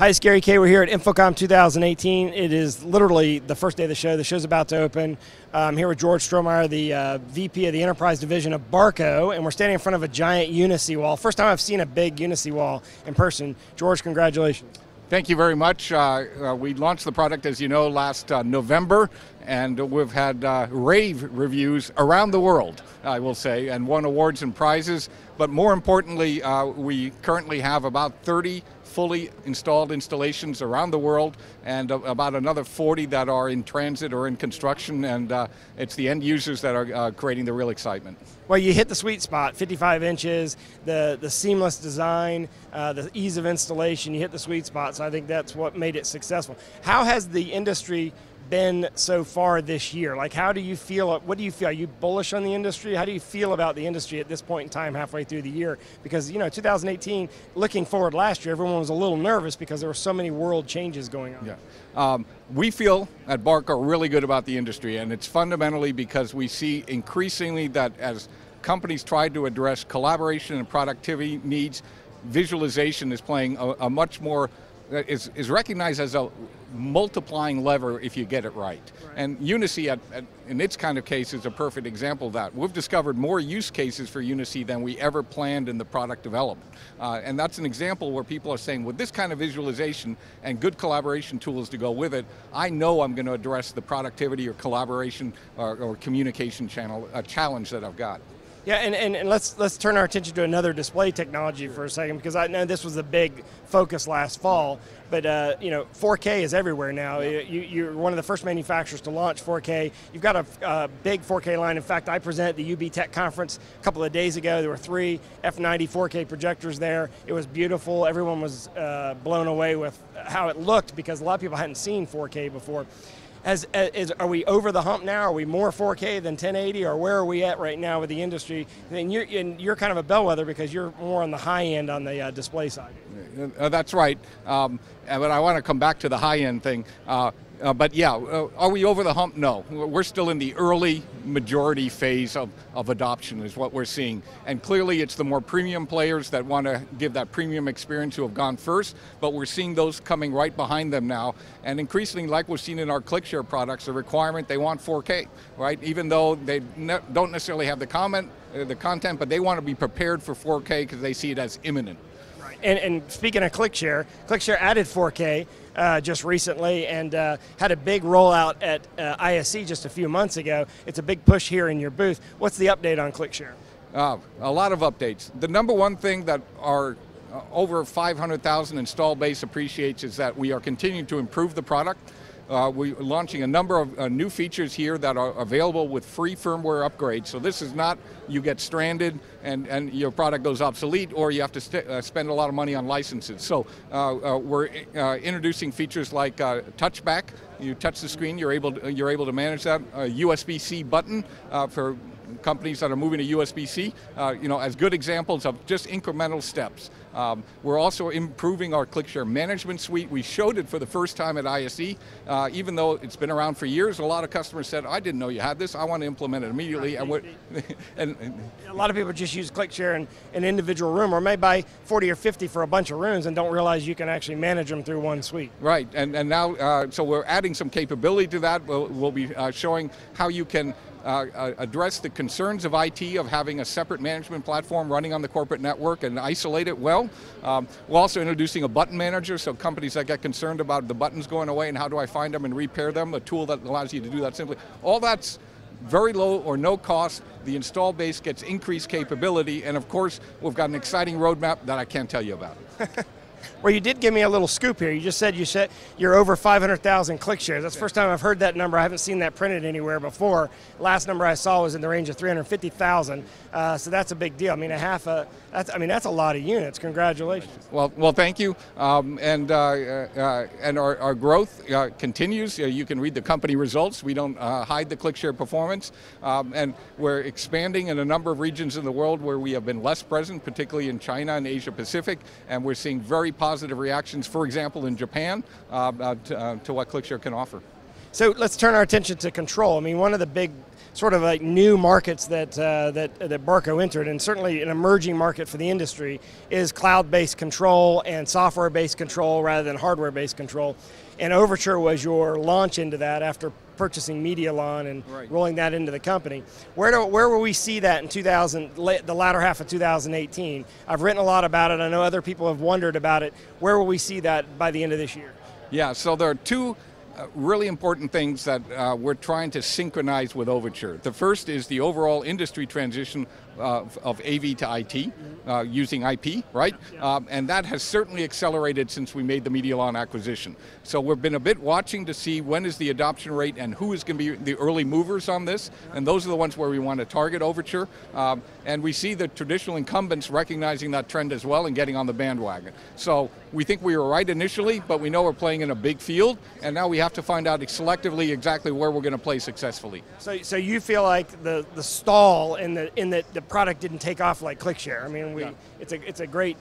Hi, it's Kayye. We're here at InfoComm 2018. It is literally the first day of the show. The show's about to open. I'm here with George Stromeyer, the VP of the Enterprise Division of Barco, and we're standing in front of a giant Unicy wall. First time I've seen a big Unicy wall in person. George, congratulations. Thank you very much. We launched the product, as you know, last November, and we've had rave reviews around the world, I will say, and won awards and prizes. But more importantly, we currently have about 30 fully installed installations around the world, and about another 40 that are in transit or in construction, and it's the end users that are creating the real excitement. Well, you hit the sweet spot, 55 inches, the seamless design, the ease of installation, you hit the sweet spot, so I think that's what made it successful. How has the industry been so far this year? Like, how do you feel, what do you feel? Are you bullish on the industry? How do you feel about the industry at this point in time, halfway through the year? Because, you know, 2018, looking forward last year, everyone was a little nervous because there were so many world changes going on. Yeah. We feel at Barco really good about the industry, and it's fundamentally because we see increasingly that as companies try to address collaboration and productivity needs, visualization is playing a much more, is recognized as a multiplying lever if you get it right. And Unicy, in its kind of case, is a perfect example of that. We've discovered more use cases for Unicy than we ever planned in the product development. And that's an example where people are saying, with this kind of visualization and good collaboration tools to go with it, I know I'm going to address the productivity or collaboration or communication challenge that I've got. Yeah, and let's turn our attention to another display technology for a second, because I know this was a big focus last fall, but you know, 4K is everywhere now. You're one of the first manufacturers to launch 4K. You've got a big 4K line. In fact, I presented at the UB Tech conference a couple of days ago. There were 3 F90 4K projectors there. It was beautiful. Everyone was blown away with how it looked, because a lot of people hadn't seen 4K before. Are we over the hump now? Are we more 4K than 1080, or where are we at right now with the industry? And you're kind of a bellwether because you're more on the high end on the display side. That's right, but I want to come back to the high end thing. But yeah, are we over the hump? No, we're still in the early majority phase of adoption is what we're seeing. And clearly it's the more premium players that want to give that premium experience who have gone first, but we're seeing those coming right behind them now. And increasingly, like we've seen in our ClickShare products, a requirement, they want 4K, right? Even though they don't necessarily have the content, but they want to be prepared for 4K because they see it as imminent. And speaking of ClickShare, ClickShare added 4K just recently and had a big rollout at ISE just a few months ago. It's a big push here in your booth. What's the update on ClickShare? A lot of updates. The number one thing that our over 500,000 install base appreciates is that we are continuing to improve the product. We're launching a number of new features here that are available with free firmware upgrades. So this is not you get stranded and your product goes obsolete, or you have to spend a lot of money on licenses. So we're introducing features like touchback. You touch the screen, you're able to manage that. A USB-C button for companies that are moving to USB-C, you know, as good examples of just incremental steps. We're also improving our ClickShare management suite. We showed it for the first time at ISE. Even though it's been around for years, a lot of customers said, I didn't know you had this, I want to implement it immediately. And a lot of people just use ClickShare in an individual room, or may buy 40 or 50 for a bunch of rooms and don't realize you can actually manage them through one suite. Right, and now, so we're adding some capability to that. We'll be showing how you can address the concerns of IT of having a separate management platform running on the corporate network and isolate it well. We're also introducing a button manager, so companies that get concerned about the buttons going away and how do I find them and repair them, a tool that allows you to do that simply. All that's very low or no cost. The install base gets increased capability, and of course, we've got an exciting roadmap that I can't tell you about. Well, you did give me a little scoop here. You said you're over 500,000 ClickShares. That's the first time I've heard that number. I haven't seen that printed anywhere before. Last number I saw was in the range of 350,000. So that's a big deal. I mean, that's a lot of units. Congratulations. Well, thank you. And our growth continues. You can read the company results. We don't hide the ClickShare performance. And we're expanding in a number of regions in the world where we have been less present, particularly in China and Asia Pacific. And we're seeing very positive reactions, for example, in Japan, to what ClickShare can offer. So let's turn our attention to control. I mean, one of the big sort of like new markets that Barco entered, and certainly an emerging market for the industry, is cloud-based control and software-based control rather than hardware-based control. And Overture was your launch into that after purchasing Medialon and rolling that into the company. Where will we see that in the latter half of 2018? I've written a lot about it. I know other people have wondered about it. Where will we see that by the end of this year? Yeah, so there are two really important things that we're trying to synchronize with Overture. The first is the overall industry transition of AV to IT using IP, right? And that has certainly accelerated since we made the Medialon acquisition. So we've been a bit watching to see when is the adoption rate and who is going to be the early movers on this, and those are the ones where we want to target Overture. And we see the traditional incumbents recognizing that trend as well and getting on the bandwagon. So we think we were right initially, but we know we're playing in a big field, and now we have to find out selectively exactly where we're going to play successfully. So you feel like the stall in that the product didn't take off like ClickShare. I mean, it's a great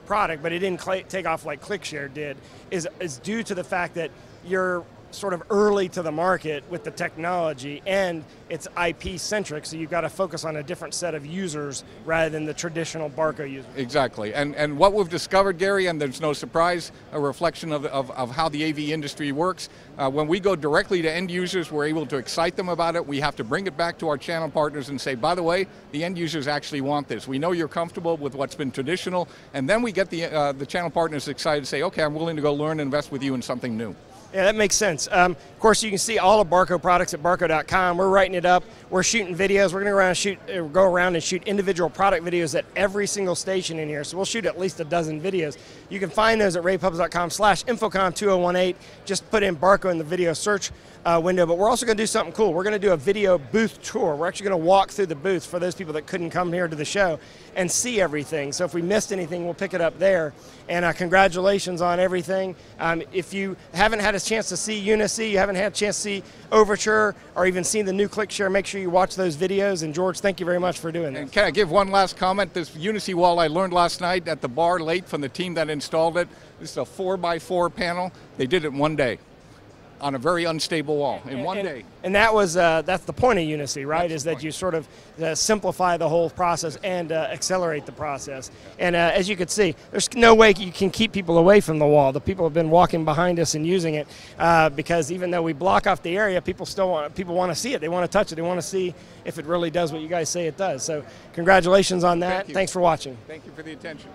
product, but it didn't take off like ClickShare did, is due to the fact that you're sort of early to the market with the technology, and it's IP-centric, so you've got to focus on a different set of users rather than the traditional Barco users. Exactly, and what we've discovered, Gary, and there's no surprise, a reflection of how the AV industry works, when we go directly to end users, we're able to excite them about it. We have to bring it back to our channel partners and say, by the way, the end users actually want this. We know you're comfortable with what's been traditional, and then we get the channel partners excited to say, okay, I'm willing to go learn and invest with you in something new. Yeah, that makes sense. Of course, you can see all of Barco products at Barco.com. We're writing it up. We're shooting videos. We're going to go around and shoot individual product videos at every single station in here. So we'll shoot at least a dozen videos. You can find those at ravepubs.com/InfoComm2018. Just put in Barco in the video search window. But we're also going to do something cool. We're going to do a video booth tour. We're actually going to walk through the booths for those people that couldn't come here to the show and see everything. So if we missed anything, we'll pick it up there. And congratulations on everything. If you haven't had a chance to see Unicy, you haven't had a chance to see Overture, or even seen the new ClickShare, make sure you watch those videos. And George, thank you very much for doing this. And can I give one last comment? This Unicy wall I learned last night at the bar late from the team that installed it. This is a 4x4 panel. They did it in one day on a very unstable wall in one day. And that was that's the point of Unicy, right? Is that you sort of simplify the whole process and accelerate the process. And as you can see, there's no way you can keep people away from the wall. The people have been walking behind us and using it because even though we block off the area, people want to see it. They want to touch it. They want to see if it really does what you guys say it does. So congratulations on that. Thank you. Thanks for watching. Thank you for the attention.